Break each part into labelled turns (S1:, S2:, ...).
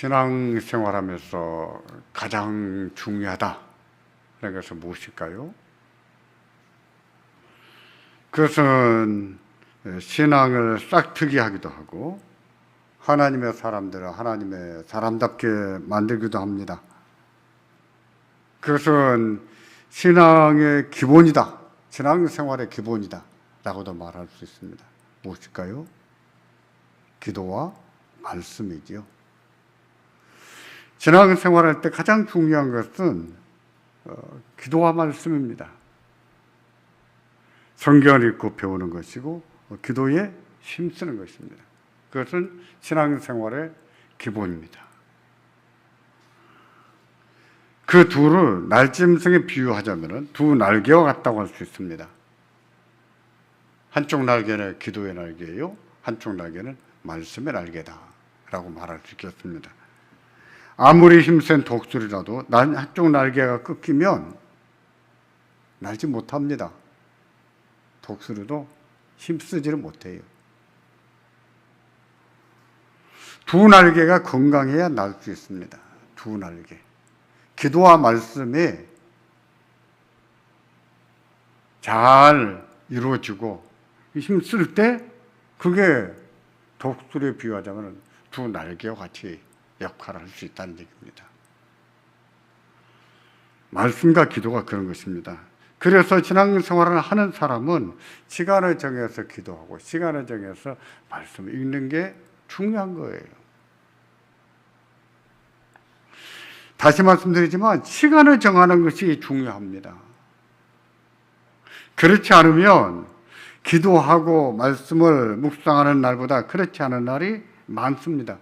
S1: 신앙생활하면서 가장 중요하다 하는 것은 무엇일까요? 그것은 신앙을 싹트게 하기도 하고 하나님의 사람들을 하나님의 사람답게 만들기도 합니다. 그것은 신앙의 기본이다, 신앙생활의 기본이다 라고도 말할 수 있습니다. 무엇일까요? 기도와 말씀이지요. 신앙생활할 때 가장 중요한 것은 기도와 말씀입니다. 성경을 읽고 배우는 것이고 기도에 힘쓰는 것입니다. 그것은 신앙생활의 기본입니다. 그 둘을 날짐승에 비유하자면 두 날개와 같다고 할 수 있습니다. 한쪽 날개는 기도의 날개예요. 한쪽 날개는 말씀의 날개다 라고 말할 수 있겠습니다. 아무리 힘센 독수리라도 한쪽 날개가 끊기면 날지 못합니다. 독수리도 힘쓰지를 못해요. 두 날개가 건강해야 날 수 있습니다. 두 날개. 기도와 말씀이 잘 이루어지고 힘쓸 때 그게 독수리에 비유하자면 두 날개와 같이 역할을 할 수 있다는 얘기입니다. 말씀과 기도가 그런 것입니다. 그래서 신앙생활을 하는 사람은 시간을 정해서 기도하고 시간을 정해서 말씀을 읽는 게 중요한 거예요. 다시 말씀드리지만 시간을 정하는 것이 중요합니다. 그렇지 않으면 기도하고 말씀을 묵상하는 날보다 그렇지 않은 날이 많습니다.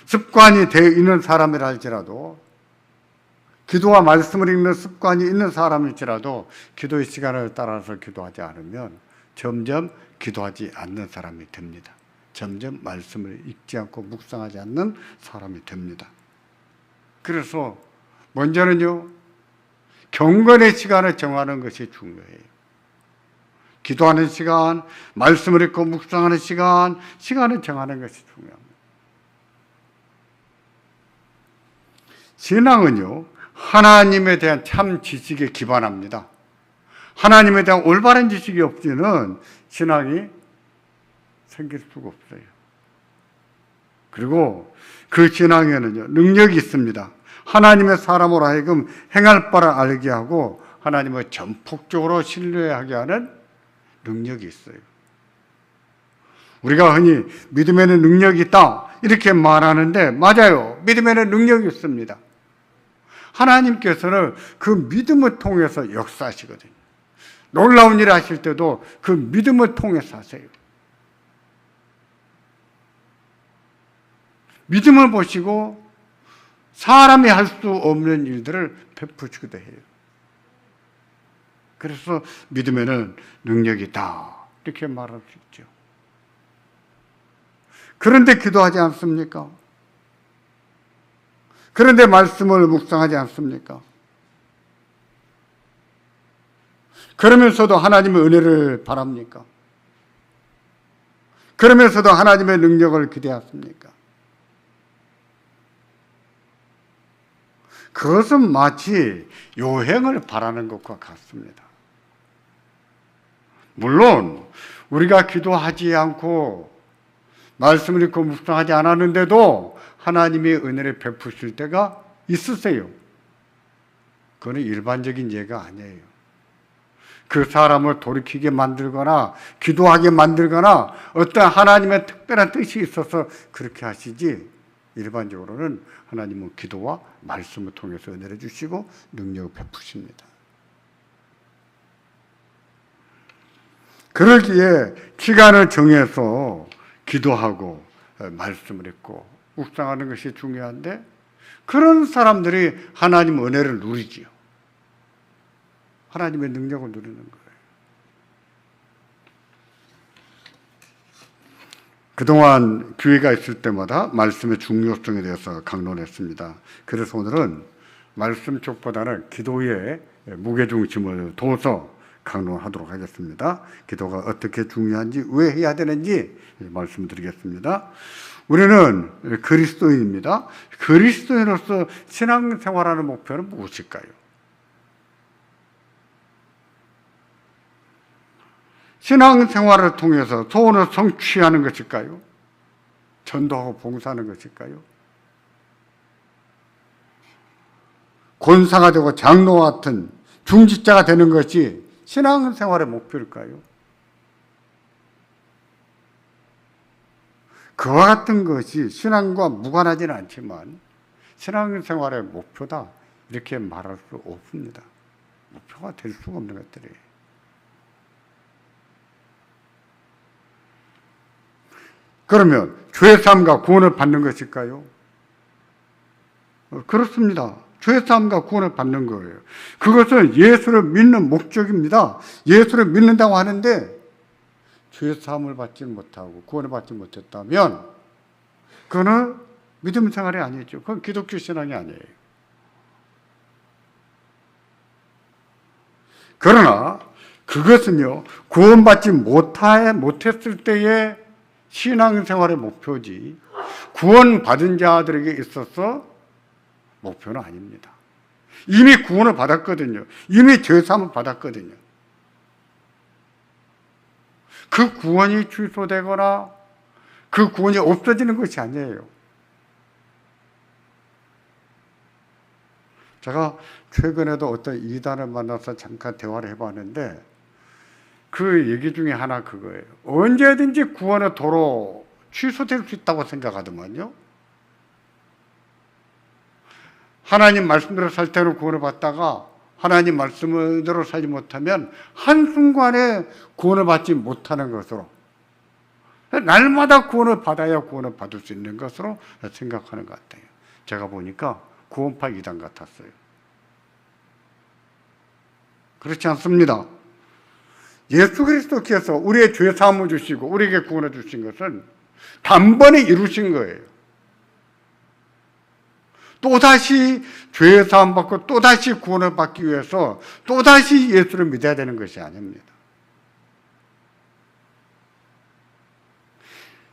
S1: 습관이 되어 있는 사람이라 할지라도 기도와 말씀을 읽는 습관이 있는 사람일지라도 기도의 시간을 따라서 기도하지 않으면 점점 기도하지 않는 사람이 됩니다. 점점 말씀을 읽지 않고 묵상하지 않는 사람이 됩니다. 그래서 먼저는요, 경건의 시간을 정하는 것이 중요해요. 기도하는 시간, 말씀을 읽고 묵상하는 시간, 시간을 정하는 것이 중요합니다. 신앙은요, 하나님에 대한 참 지식에 기반합니다. 하나님에 대한 올바른 지식이 없이는 신앙이 생길 수가 없어요. 그리고 그 신앙에는요, 능력이 있습니다. 하나님의 사람으로 하여금 행할 바를 알게 하고 하나님을 전폭적으로 신뢰하게 하는 능력이 있어요. 우리가 흔히 믿음에는 능력이 있다 이렇게 말하는데 맞아요. 믿음에는 능력이 있습니다. 하나님께서는 그 믿음을 통해서 역사하시거든요. 놀라운 일을 하실 때도 그 믿음을 통해서 하세요. 믿음을 보시고 사람이 할 수 없는 일들을 베푸시기도 해요. 그래서 믿음에는 능력이 있다 이렇게 말할 수 있죠. 그런데 기도하지 않습니까? 그런데 말씀을 묵상하지 않습니까? 그러면서도 하나님의 은혜를 바랍니까? 그러면서도 하나님의 능력을 기대하십니까? 그것은 마치 요행을 바라는 것과 같습니다. 물론 우리가 기도하지 않고 말씀을 읽고 묵상하지 않았는데도 하나님의 은혜를 베푸실 때가 있으세요. 그건 일반적인 예가 아니에요. 그 사람을 돌이키게 만들거나 기도하게 만들거나 어떤 하나님의 특별한 뜻이 있어서 그렇게 하시지, 일반적으로는 하나님은 기도와 말씀을 통해서 은혜를 주시고 능력을 베푸십니다. 그러기에 시간을 정해서 기도하고 말씀을 읽고 묵상하는 것이 중요한데, 그런 사람들이 하나님 은혜를 누리지요. 하나님의 능력을 누리는 거예요. 그동안 기회가 있을 때마다 말씀의 중요성에 대해서 강론했습니다. 그래서 오늘은 말씀 쪽보다는 기도에 무게중심을 둬서 강론하도록 하겠습니다. 기도가 어떻게 중요한지, 왜 해야 되는지 말씀드리겠습니다. 우리는 그리스도인입니다. 그리스도인으로서 신앙생활하는 목표는 무엇일까요? 신앙생활을 통해서 소원을 성취하는 것일까요? 전도하고 봉사하는 것일까요? 권사가 되고 장로와 같은 중직자가 되는 것이 신앙생활의 목표일까요? 그와 같은 것이 신앙과 무관하지는 않지만 신앙생활의 목표다 이렇게 말할 수 없습니다. 목표가 될 수가 없는 것들이에요. 그러면 죄사함과 구원을 받는 것일까요? 그렇습니다. 죄사함과 구원을 받는 거예요. 그것은 예수를 믿는 목적입니다. 예수를 믿는다고 하는데 죄사함을 받지 못하고 구원을 받지 못했다면 그거는 믿음 생활이 아니죠. 그건 기독교 신앙이 아니에요. 그러나 그것은요, 구원받지 못했을 때의 신앙생활의 목표지 구원받은 자들에게 있어서 목표는 아닙니다. 이미 구원을 받았거든요. 이미 죄사함을 받았거든요. 그 구원이 취소되거나 그 구원이 없어지는 것이 아니에요. 제가 최근에도 어떤 이단을 만나서 잠깐 대화를 해봤는데 그 얘기 중에 하나 그거예요. 언제든지 구원의 도로 취소될 수 있다고 생각하더만요. 하나님 말씀대로 살 때는 구원을 받다가 하나님 말씀대로 살지 못하면 한순간에 구원을 받지 못하는 것으로, 날마다 구원을 받아야 구원을 받을 수 있는 것으로 생각하는 것 같아요. 제가 보니까 구원파 이단 같았어요. 그렇지 않습니다. 예수 그리스도께서 우리의 죄 사함을 주시고 우리에게 구원해 주신 것은 단번에 이루신 거예요. 또다시 죄 사함 받고 또다시 구원을 받기 위해서 또다시 예수를 믿어야 되는 것이 아닙니다.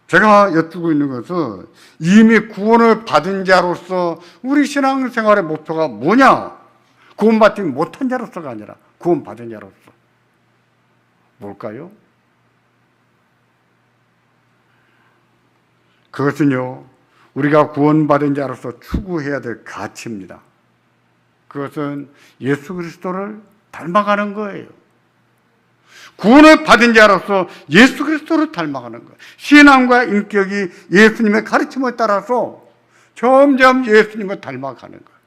S1: 제가 여쭈고 있는 것은 이미 구원을 받은 자로서 우리 신앙생활의 목표가 뭐냐? 구원받지 못한 자로서가 아니라 구원받은 자로서. 뭘까요? 그것은요, 우리가 구원받은 자로서 추구해야 될 가치입니다. 그것은 예수 그리스도를 닮아가는 거예요. 구원을 받은 자로서 예수 그리스도를 닮아가는 거예요. 신앙과 인격이 예수님의 가르침을 따라서 점점 예수님을 닮아가는 거예요.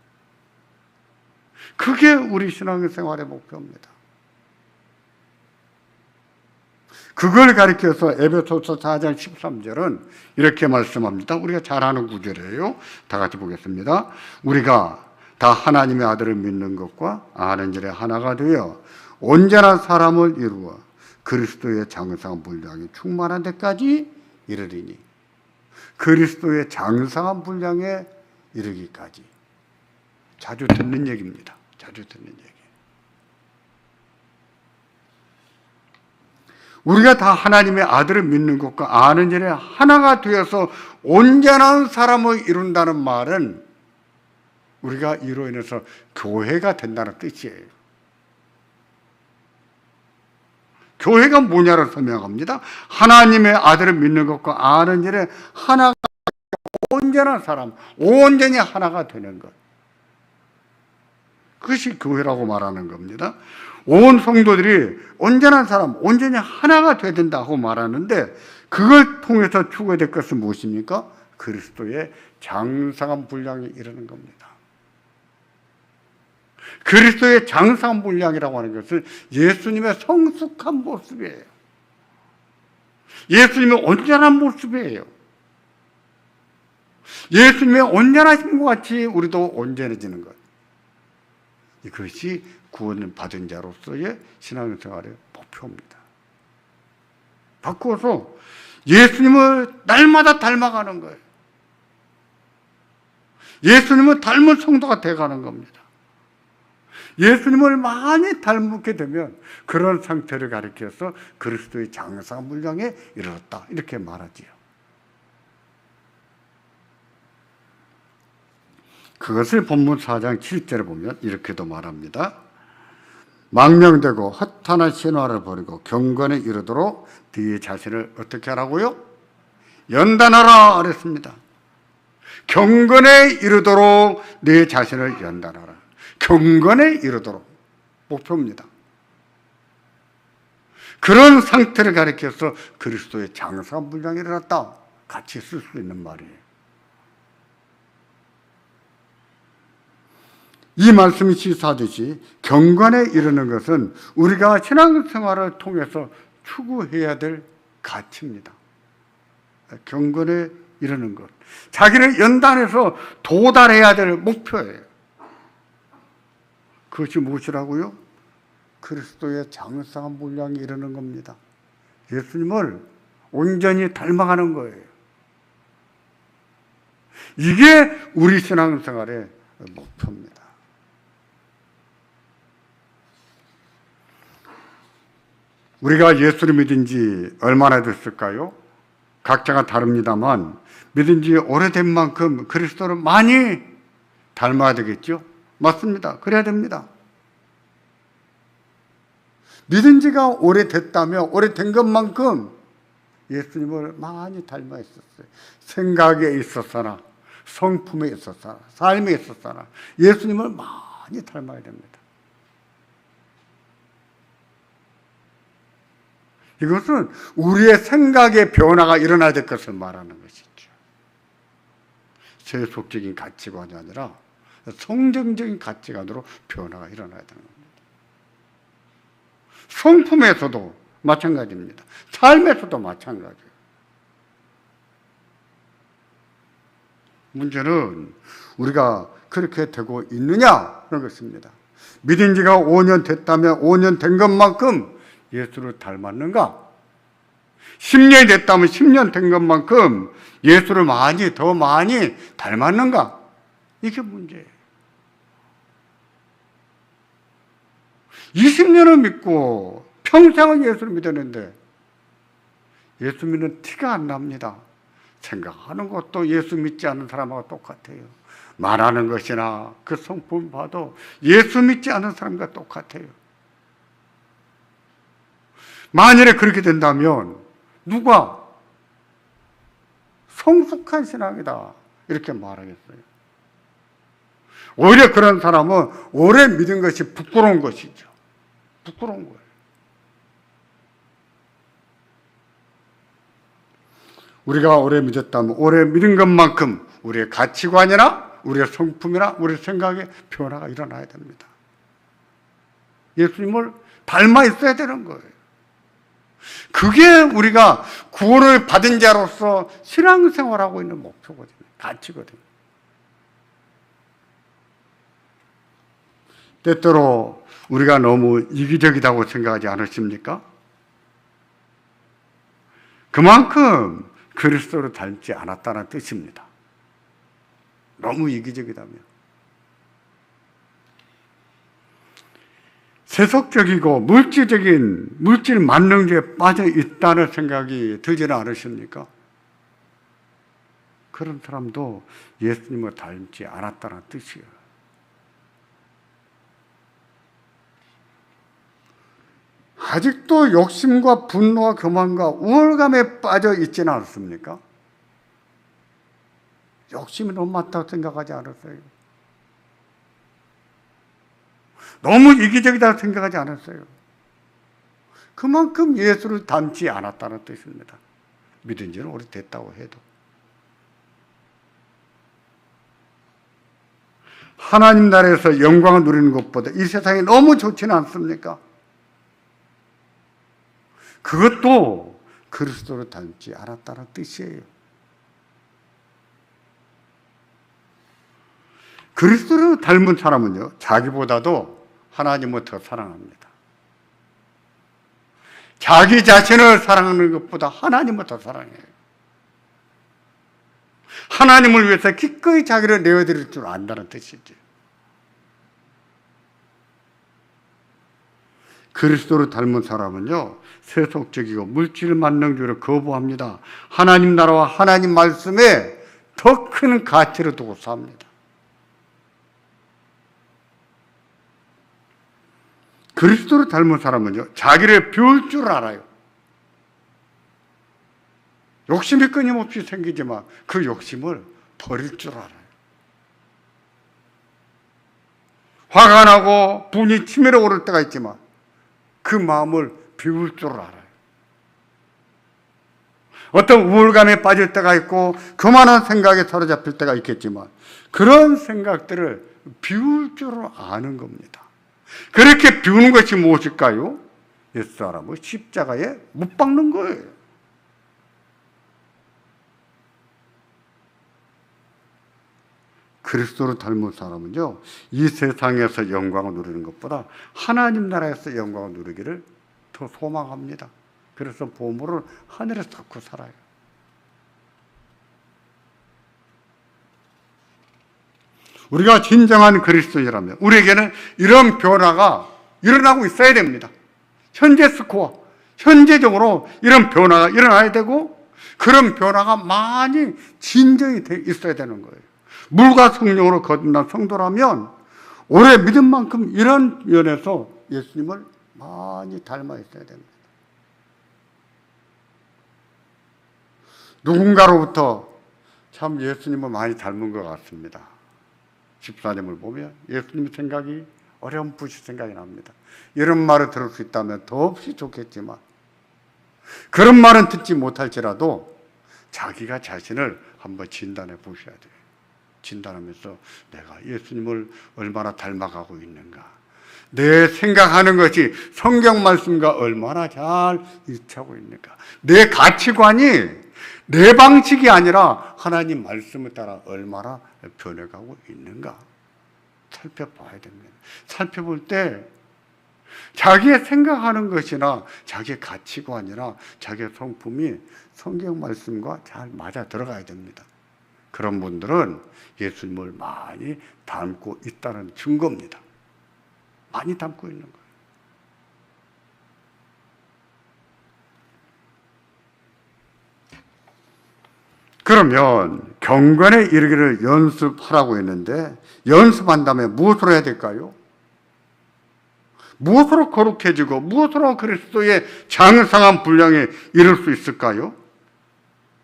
S1: 그게 우리 신앙생활의 목표입니다. 그걸 가리켜서 에베소서 4장 13절은 이렇게 말씀합니다. 우리가 잘 아는 구절이에요. 다 같이 보겠습니다. 우리가 다 하나님의 아들을 믿는 것과 아는 일에 하나가 되어 온전한 사람을 이루어 그리스도의 장성한 분량이 충만한 데까지 이르리니, 그리스도의 장성한 분량에 이르기까지. 자주 듣는 얘기입니다. 자주 듣는 얘기. 우리가 다 하나님의 아들을 믿는 것과 아는 일에 하나가 되어서 온전한 사람을 이룬다는 말은 우리가 이로 인해서 교회가 된다는 뜻이에요. 교회가 뭐냐를 설명합니다. 하나님의 아들을 믿는 것과 아는 일에 하나가 온전한 사람, 온전히 하나가 되는 것. 그것이 교회라고 말하는 겁니다. 온 성도들이 온전한 사람, 온전히 하나가 되어야 된다고 말하는데 그걸 통해서 추구해야 될 것은 무엇입니까? 그리스도의 장성한 분량에 이르는 겁니다. 그리스도의 장성한 분량이라고 하는 것은 예수님의 성숙한 모습이에요. 예수님의 온전한 모습이에요. 예수님의 온전하신 것 같이 우리도 온전해지는 것. 이것이 구원을 받은 자로서의 신앙생활의 목표입니다. 바꾸어서 예수님을 날마다 닮아가는 거예요. 예수님을 닮은 성도가 되어가는 겁니다. 예수님을 많이 닮게 되면 그런 상태를 가리켜서 그리스도의 장사 분량에 이르렀다, 이렇게 말하지요. 그것을 본문 4장 7절에 보면 이렇게도 말합니다. 망명되고 허탄한 신화를 버리고 경건에 이르도록 네 자신을 어떻게 하라고요? 연단하라 그랬습니다. 경건에 이르도록 네 자신을 연단하라. 경건에 이르도록 목표입니다. 그런 상태를 가리켜서 그리스도의 장사 분량에 이르렀다, 같이 쓸 수 있는 말이에요. 이 말씀이 시사하듯이 경건에 이르는 것은 우리가 신앙생활을 통해서 추구해야 될 가치입니다. 경건에 이르는 것, 자기를 연단해서 도달해야 될 목표예요. 그것이 무엇이라고요? 그리스도의 장성한 분량에 이르는 겁니다. 예수님을 온전히 닮아가는 거예요. 이게 우리 신앙생활의 목표입니다. 우리가 예수를 믿은 지 얼마나 됐을까요? 각자가 다릅니다만 믿은 지 오래된 만큼 그리스도를 많이 닮아야 되겠죠? 맞습니다. 그래야 됩니다. 믿은 지가 오래됐다면 오래된 것만큼 예수님을 많이 닮아 있었어요. 생각에 있어서나 성품에 있어서나 삶에 있어서나 예수님을 많이 닮아야 됩니다. 이것은 우리의 생각의 변화가 일어나야 될 것을 말하는 것이죠. 세속적인 가치관이 아니라 성경적인 가치관으로 변화가 일어나야 되는 겁니다. 성품에서도 마찬가지입니다. 삶에서도 마찬가지예요. 문제는 우리가 그렇게 되고 있느냐 그런 것입니다. 믿은 지가 5년 됐다면 5년 된 것만큼 예수를 닮았는가? 10년이 됐다면 10년 된 것만큼 예수를 더 많이 닮았는가? 이게 문제예요. 20년을 믿고 평생을 예수를 믿었는데 예수 믿는 티가 안 납니다. 생각하는 것도 예수 믿지 않는 사람하고 똑같아요. 말하는 것이나 그 성품 봐도 예수 믿지 않는 사람과 똑같아요. 만일에 그렇게 된다면 누가 성숙한 신앙이다 이렇게 말하겠어요? 오히려 그런 사람은 오래 믿은 것이 부끄러운 것이죠. 부끄러운 거예요. 우리가 오래 믿었다면 오래 믿은 것만큼 우리의 가치관이나 우리의 성품이나 우리의 생각에 변화가 일어나야 됩니다. 예수님을 닮아 있어야 되는 거예요. 그게 우리가 구원을 받은 자로서 신앙생활하고 있는 목표거든요. 가치거든요. 때때로 우리가 너무 이기적이라고 생각하지 않으십니까? 그만큼 그리스도를 닮지 않았다는 뜻입니다. 너무 이기적이다면. 세속적이고 물질 만능주의에 빠져 있다는 생각이 들지는 않으십니까? 그런 사람도 예수님을 닮지 않았다는 뜻이에요. 아직도 욕심과 분노와 교만과 우월감에 빠져 있지는 않습니까? 욕심이 너무 많다고 생각하지 않았어요? 너무 이기적이다고 생각하지 않았어요? 그만큼 예수를 닮지 않았다는 뜻입니다. 믿은 지는 오래됐다고 해도. 하나님 나라에서 영광을 누리는 것보다 이 세상이 너무 좋지는 않습니까? 그것도 그리스도를 닮지 않았다는 뜻이에요. 그리스도를 닮은 사람은요, 자기보다도 하나님을 더 사랑합니다. 자기 자신을 사랑하는 것보다 하나님을 더 사랑해요. 하나님을 위해서 기꺼이 자기를 내어드릴 줄 안다는 뜻이죠. 그리스도를 닮은 사람은요, 세속적이고 물질 만능주의를 거부합니다. 하나님 나라와 하나님 말씀에 더 큰 가치를 두고 삽니다. 그리스도를 닮은 사람은요, 자기를 비울 줄 알아요. 욕심이 끊임없이 생기지만 그 욕심을 버릴 줄 알아요. 화가 나고 분이 치밀어 오를 때가 있지만 그 마음을 비울 줄 알아요. 어떤 우울감에 빠질 때가 있고 교만한 생각에 사로잡힐 때가 있겠지만 그런 생각들을 비울 줄 아는 겁니다. 그렇게 비우는 것이 무엇일까요? 옛사람을 십자가에 못 박는 거예요. 그리스도를 닮은 사람은요, 이 세상에서 영광을 누리는 것보다 하나님 나라에서 영광을 누리기를 더 소망합니다. 그래서 보물을 하늘에서 쌓고 살아요. 우리가 진정한 그리스도인이라면 우리에게는 이런 변화가 일어나고 있어야 됩니다. 현재 스코어, 현재적으로 이런 변화가 일어나야 되고 그런 변화가 많이 진정이 돼 있어야 되는 거예요. 물과 성령으로 거듭난 성도라면 오래 믿은 만큼 이런 면에서 예수님을 많이 닮아 있어야 됩니다. 누군가로부터 참 예수님을 많이 닮은 것 같습니다. 집사님을 보면 예수님 생각이 어렴풋이 생각이 납니다. 이런 말을 들을 수 있다면 더없이 좋겠지만 그런 말은 듣지 못할지라도 자기가 자신을 한번 진단해 보셔야 돼요. 진단하면서 내가 예수님을 얼마나 닮아가고 있는가, 내 생각하는 것이 성경 말씀과 얼마나 잘 일치하고 있는가, 내 가치관이 내 방식이 아니라 하나님 말씀을 따라 얼마나 변해가고 있는가 살펴봐야 됩니다. 살펴볼 때 자기의 생각하는 것이나 자기의 가치관이나 자기의 성품이 성경 말씀과 잘 맞아 들어가야 됩니다. 그런 분들은 예수님을 많이 닮고 있다는 증거입니다. 많이 닮고 있는 거예요. 그러면 경건에 이르기를 연습하라고 했는데 연습한다면 무엇으로 해야 될까요? 무엇으로 거룩해지고 무엇으로 그리스도의 장성한 분량에 이를 수 있을까요?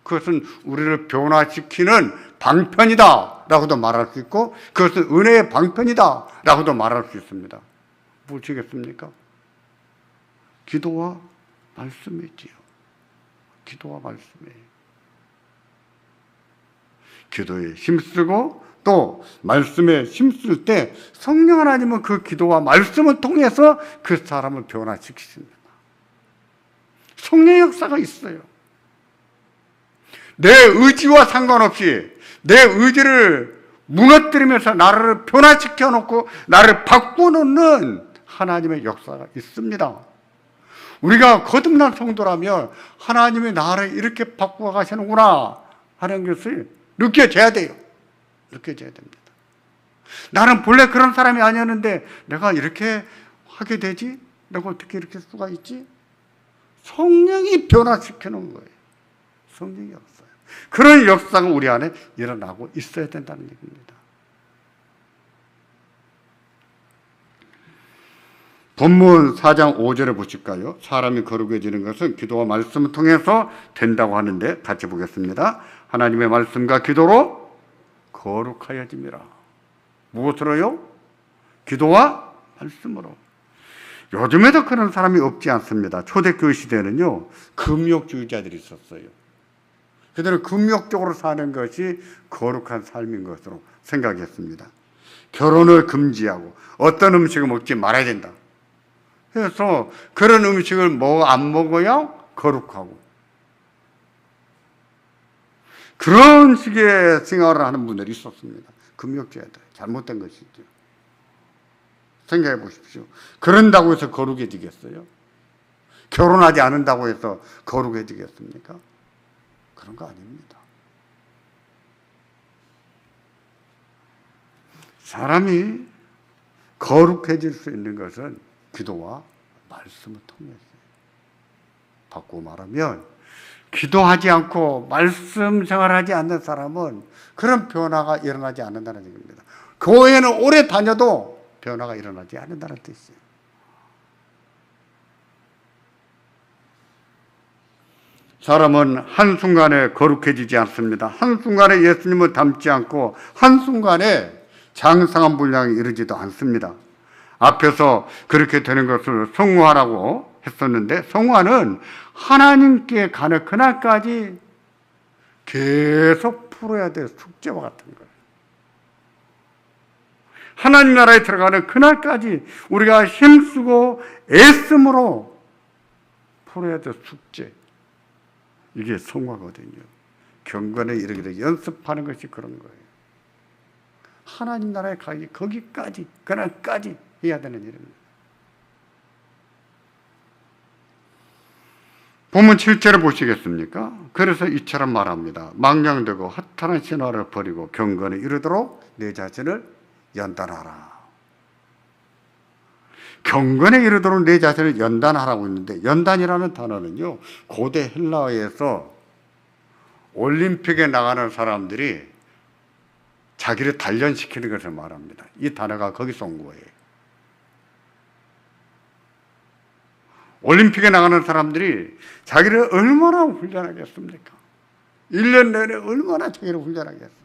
S1: 그것은 우리를 변화시키는 방편이다 라고도 말할 수 있고 그것은 은혜의 방편이다 라고도 말할 수 있습니다. 무엇이겠습니까? 기도와 말씀이지요. 기도와 말씀이에요. 기도에 힘쓰고 또 말씀에 힘쓸 때 성령 하나님은 그 기도와 말씀을 통해서 그 사람을 변화시키십니다. 성령의 역사가 있어요. 내 의지와 상관없이 내 의지를 무너뜨리면서 나를 변화시켜 놓고 나를 바꾸는 하나님의 역사가 있습니다. 우리가 거듭난 성도라면 하나님이 나를 이렇게 바꾸어 가시는구나 하는 것을 느껴져야 돼요. 느껴져야 됩니다. 나는 본래 그런 사람이 아니었는데 내가 이렇게 하게 되지? 내가 어떻게 이렇게 할 수가 있지? 성령이 변화시키는 거예요. 성령이 없어요. 그런 역사가 우리 안에 일어나고 있어야 된다는 얘기입니다. 본문 4장 5절에 보실까요? 사람이 거룩해지는 것은 기도와 말씀을 통해서 된다고 하는데 같이 보겠습니다. 하나님의 말씀과 기도로 거룩하여짐이라. 무엇으로요? 기도와 말씀으로. 요즘에도 그런 사람이 없지 않습니다. 초대교회 시대에는요, 금욕주의자들이 있었어요. 그들은 금욕적으로 사는 것이 거룩한 삶인 것으로 생각했습니다. 결혼을 금지하고 어떤 음식을 먹지 말아야 된다. 그래서 그런 음식을 안 먹어야 거룩하고 그런 식의 생활을 하는 분들이 있었습니다. 금욕주의자들. 잘못된 것이죠. 생각해 보십시오. 그런다고 해서 거룩해지겠어요? 결혼하지 않는다고 해서 거룩해지겠습니까? 그런 거 아닙니다. 사람이 거룩해질 수 있는 것은 기도와 말씀을 통해서. 바꾸고 말하면 기도하지 않고 말씀 생활하지 않는 사람은 그런 변화가 일어나지 않는다는 얘기입니다. 교회는 오래 다녀도 변화가 일어나지 않는다는 뜻이에요. 사람은 한순간에 거룩해지지 않습니다. 한순간에 예수님을 닮지 않고 한순간에 장성한 분량에 이르지도 않습니다. 앞에서 그렇게 되는 것을 성화라고 했었는데, 성화는 하나님께 가는 그날까지 계속 풀어야 될 숙제와 같은 거예요. 하나님 나라에 들어가는 그날까지 우리가 힘쓰고 애씀으로 풀어야 될 숙제, 이게 성화거든요. 경건에 이르기를 연습하는 것이 그런 거예요. 하나님 나라에 가기 거기까지, 그날까지 해야 되는 일입니다. 본문 7절을 보시겠습니까? 그래서 이처럼 말합니다. 망령되고 허탄한 신화를 버리고 경건에 이르도록 내 자신을 연단하라. 경건에 이르도록 내 자신을 연단하라고 했는데, 연단이라는 단어는요, 고대 헬라어에서 올림픽에 나가는 사람들이 자기를 단련시키는 것을 말합니다. 이 단어가 거기서 온 거예요. 올림픽에 나가는 사람들이 자기를 얼마나 훈련하겠습니까? 1년 내내 얼마나 자기를 훈련하겠어요?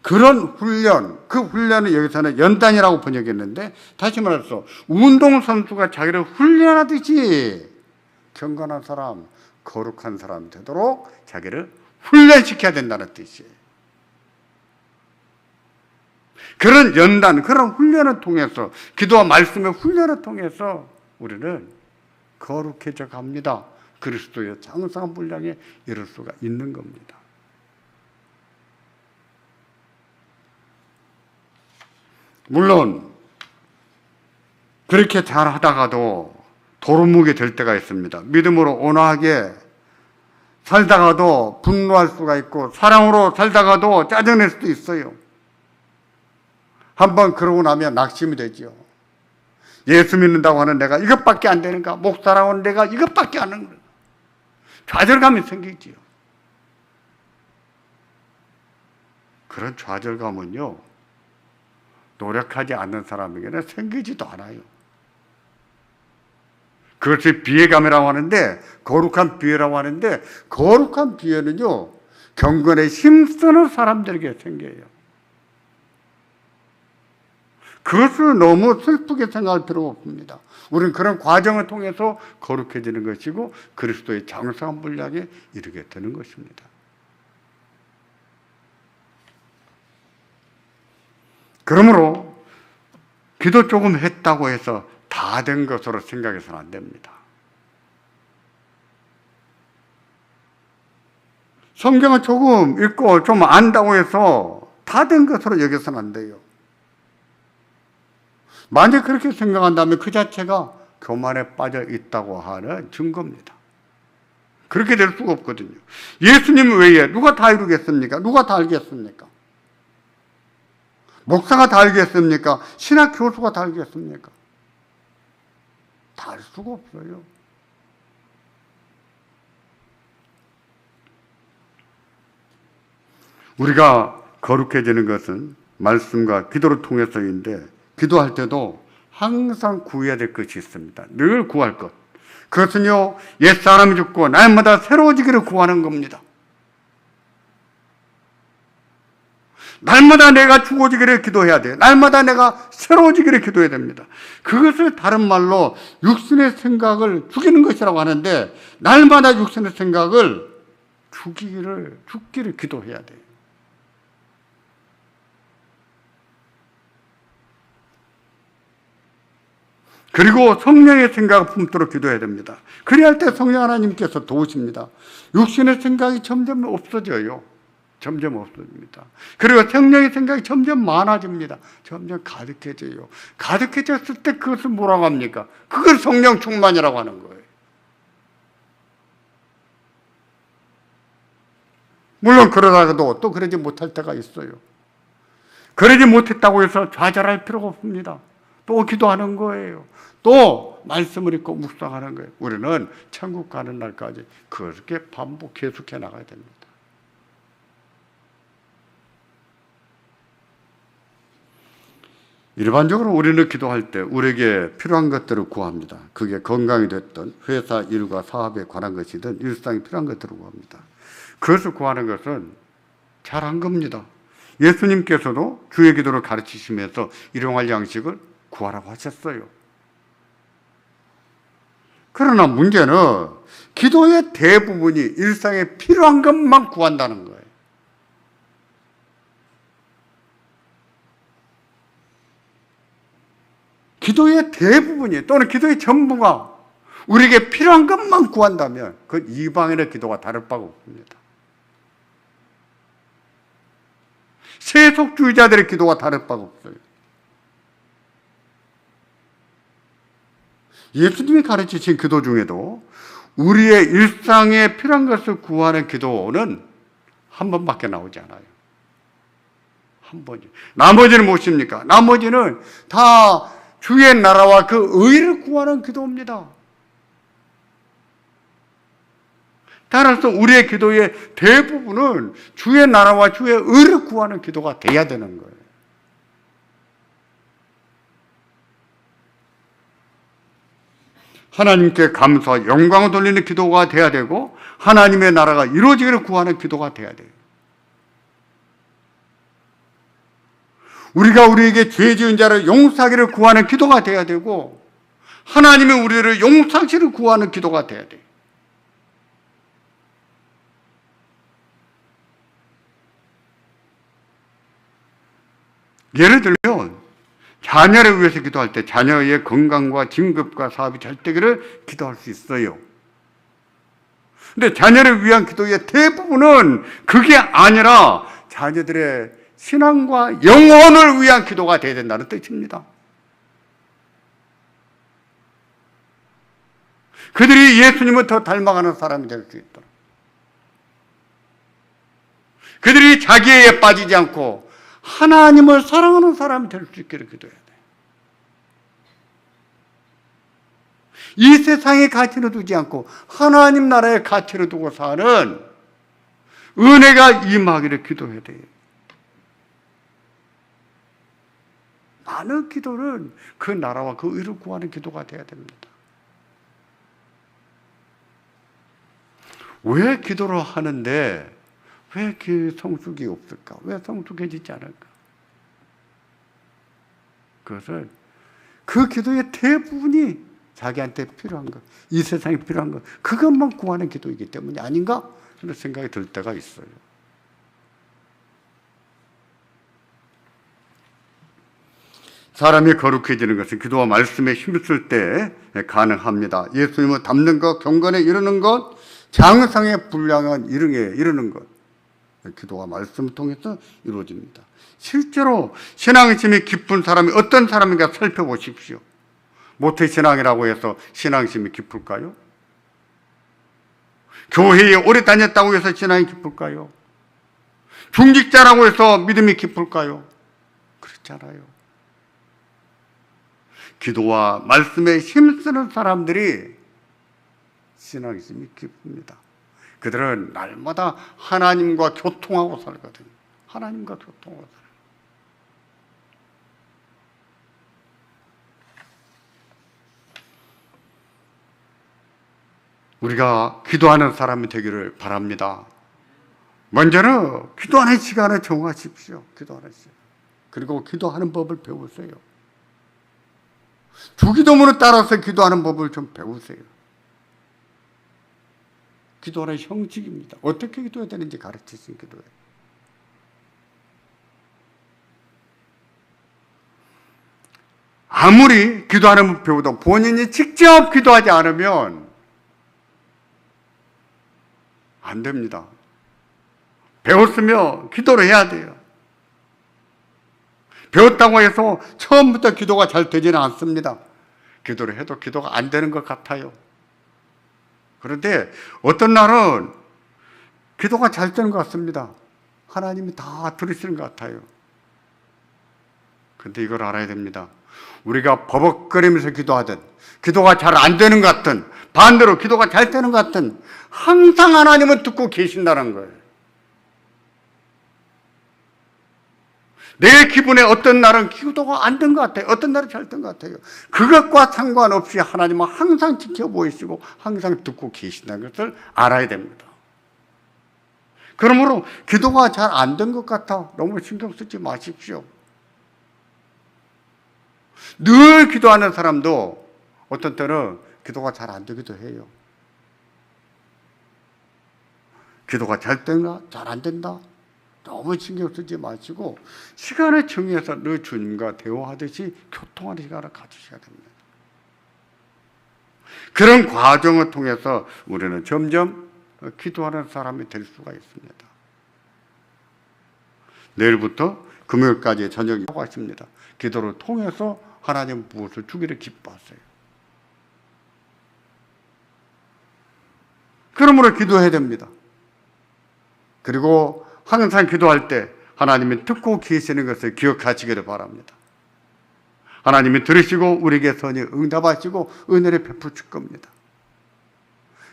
S1: 그런 훈련, 그 훈련을 여기서는 연단이라고 번역했는데, 다시 말해서 운동선수가 자기를 훈련하듯이 경건한 사람, 거룩한 사람 되도록 자기를 훈련시켜야 된다는 뜻이에요. 그런 연단, 그런 훈련을 통해서, 기도와 말씀의 훈련을 통해서 우리는 거룩해져 갑니다. 그리스도의 장성한 분량에 이를 수가 있는 겁니다. 물론 그렇게 잘 하다가도 도루묵이 될 때가 있습니다. 믿음으로 온화하게 살다가도 분노할 수가 있고, 사랑으로 살다가도 짜증낼 수도 있어요. 한번 그러고 나면 낙심이 되죠. 예수 믿는다고 하는 내가 이것밖에 안 되는가? 목사라고 하는 내가 이것밖에 안 하는가? 좌절감이 생기지요. 그런 좌절감은요, 노력하지 않는 사람에게는 생기지도 않아요. 그것을 비애감이라고 하는데, 거룩한 비애라고 하는데, 거룩한 비애는요, 경건에 힘쓰는 사람들에게 생겨요. 그것을 너무 슬프게 생각할 필요가 없습니다. 우리는 그런 과정을 통해서 거룩해지는 것이고 그리스도의 장성한 분량에 이르게 되는 것입니다. 그러므로 기도 조금 했다고 해서 다 된 것으로 생각해서는 안 됩니다. 성경을 조금 읽고 좀 안다고 해서 다 된 것으로 여겨서는 안 돼요. 만약 그렇게 생각한다면 그 자체가 교만에 빠져 있다고 하는 증거입니다. 그렇게 될 수가 없거든요. 예수님 외에 누가 다 이루겠습니까? 누가 다 알겠습니까? 목사가 다 알겠습니까? 신학 교수가 다 알겠습니까? 다 알 수가 없어요. 우리가 거룩해지는 것은 말씀과 기도를 통해서인데, 기도할 때도 항상 구해야 될 것이 있습니다. 늘 구할 것. 그것은요, 옛사람이 죽고 날마다 새로워지기를 구하는 겁니다. 날마다 내가 죽어지기를 기도해야 돼요. 날마다 내가 새로워지기를 기도해야 됩니다. 그것을 다른 말로 육신의 생각을 죽이는 것이라고 하는데, 날마다 육신의 생각을 죽기를 기도해야 돼요. 그리고 성령의 생각을 품도록 기도해야 됩니다. 그래야 할 때 성령 하나님께서 도우십니다. 육신의 생각이 점점 없어져요. 점점 없어집니다. 그리고 성령의 생각이 점점 많아집니다. 점점 가득해져요. 가득해졌을 때 그것을 뭐라고 합니까? 그걸 성령 충만이라고 하는 거예요. 물론 그러다가도 또 그러지 못할 때가 있어요. 그러지 못했다고 해서 좌절할 필요가 없습니다. 또 기도하는 거예요. 또 말씀을 읽고 묵상하는 거예요. 우리는 천국 가는 날까지 그렇게 반복 계속해 나가야 됩니다. 일반적으로 우리는 기도할 때 우리에게 필요한 것들을 구합니다. 그게 건강이 됐든 회사 일과 사업에 관한 것이든 일상에 필요한 것들을 구합니다. 그것을 구하는 것은 잘한 겁니다. 예수님께서도 주의 기도를 가르치시면서 일용할 양식을 구하라고 하셨어요. 그러나 문제는 기도의 대부분이 일상에 필요한 것만 구한다는 거예요. 기도의 대부분이 또는 기도의 전부가 우리에게 필요한 것만 구한다면 그건 이방인의 기도가 다를 바가 없습니다. 세속주의자들의 기도가 다를 바가 없어요. 예수님이 가르치신 기도 중에도 우리의 일상에 필요한 것을 구하는 기도는 한 번밖에 나오지 않아요. 한 번이. 나머지는 무엇입니까? 나머지는 다 주의 나라와 그 의를 구하는 기도입니다. 따라서 우리의 기도의 대부분은 주의 나라와 주의 의를 구하는 기도가 돼야 되는 거예요. 하나님께 감사와 영광을 돌리는 기도가 돼야 되고 하나님의 나라가 이루어지기를 구하는 기도가 돼야 돼요. 우리가 우리에게 죄 지은 자를 용서하기를 구하는 기도가 돼야 되고 하나님이 우리를 용서하기를 구하는 기도가 돼야 돼요. 예를 들면 자녀를 위해서 기도할 때 자녀의 건강과 진급과 사업이 잘 되기를 기도할 수 있어요. 근데 자녀를 위한 기도의 대부분은 그게 아니라 자녀들의 신앙과 영혼을 위한 기도가 되어야 된다는 뜻입니다. 그들이 예수님을 더 닮아가는 사람이 될 수 있도록, 그들이 자기애에 빠지지 않고 하나님을 사랑하는 사람이 될 수 있기를 기도해야 돼요. 이 세상의 가치를 두지 않고 하나님 나라의 가치를 두고 사는 은혜가 임하기를 기도해야 돼요. 많은 기도는 그 나라와 그 의를 구하는 기도가 돼야 됩니다. 왜 기도를 하는데 왜 그 성숙이 없을까? 왜 성숙해지지 않을까? 그것은 그 기도의 대부분이 자기한테 필요한 것, 이 세상에 필요한 것, 그것만 구하는 기도이기 때문이 아닌가? 하는 생각이 들 때가 있어요. 사람이 거룩해지는 것은 기도와 말씀에 힘쓸 때 가능합니다. 예수님을 닮는 것, 경건에 이르는 것, 장성에 불량한 이름에 이르는 것, 기도와 말씀을 통해서 이루어집니다. 실제로 신앙심이 깊은 사람이 어떤 사람인가 살펴보십시오. 모태신앙이라고 해서 신앙심이 깊을까요? 교회에 오래 다녔다고 해서 신앙이 깊을까요? 중직자라고 해서 믿음이 깊을까요? 그렇지 않아요. 기도와 말씀에 힘쓰는 사람들이 신앙심이 깊습니다. 그들은 날마다 하나님과 교통하고 살거든요. 하나님과 교통하고 살아요. 우리가 기도하는 사람이 되기를 바랍니다. 먼저는 기도하는 시간을 정하십시오. 기도하는 시간. 그리고 기도하는 법을 배우세요. 주기도문을 따라서 기도하는 법을 좀 배우세요. 기도하는 형식입니다. 어떻게 기도해야 되는지 가르치신 기도예요. 아무리 기도하는 법 배우도 본인이 직접 기도하지 않으면 안 됩니다. 배웠으면 기도를 해야 돼요. 배웠다고 해서 처음부터 기도가 잘 되지는 않습니다. 기도를 해도 기도가 안 되는 것 같아요. 그런데 어떤 날은 기도가 잘 되는 것 같습니다. 하나님이 다 들으시는 것 같아요. 근데 이걸 알아야 됩니다. 우리가 버벅거리면서 기도하든, 기도가 잘 안 되는 것 같든, 반대로 기도가 잘 되는 것 같든, 항상 하나님은 듣고 계신다는 거예요. 내 기분에 어떤 날은 기도가 안 된 것 같아요. 어떤 날은 잘 된 것 같아요. 그것과 상관없이 하나님은 항상 지켜보이시고 항상 듣고 계신다는 것을 알아야 됩니다. 그러므로 기도가 잘 안 된 것 같아 너무 신경 쓰지 마십시오. 늘 기도하는 사람도 어떤 때는 기도가 잘 안 되기도 해요. 기도가 잘 된다, 잘 안 된다 너무 신경 쓰지 마시고 시간을 정해서 늘 주님과 대화하듯이 교통하는 시간을 가지셔야 됩니다. 그런 과정을 통해서 우리는 점점 기도하는 사람이 될 수가 있습니다. 내일부터 금요일까지 저녁 하고 있습니다. 기도를 통해서 하나님 무엇을 주기를 기뻐하세요. 그러므로 기도해야 됩니다. 그리고 항상 기도할 때 하나님이 듣고 계시는 것을 기억하시기를 바랍니다. 하나님이 들으시고 우리에게 선히 응답하시고 은혜를 베푸실 겁니다.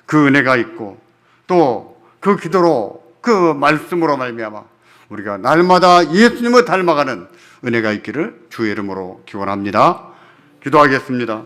S1: 그 은혜가 있고 또 그 기도로 그 말씀으로 말미암아 우리가 날마다 예수님을 닮아가는 은혜가 있기를 주의 이름으로 기원합니다. 기도하겠습니다.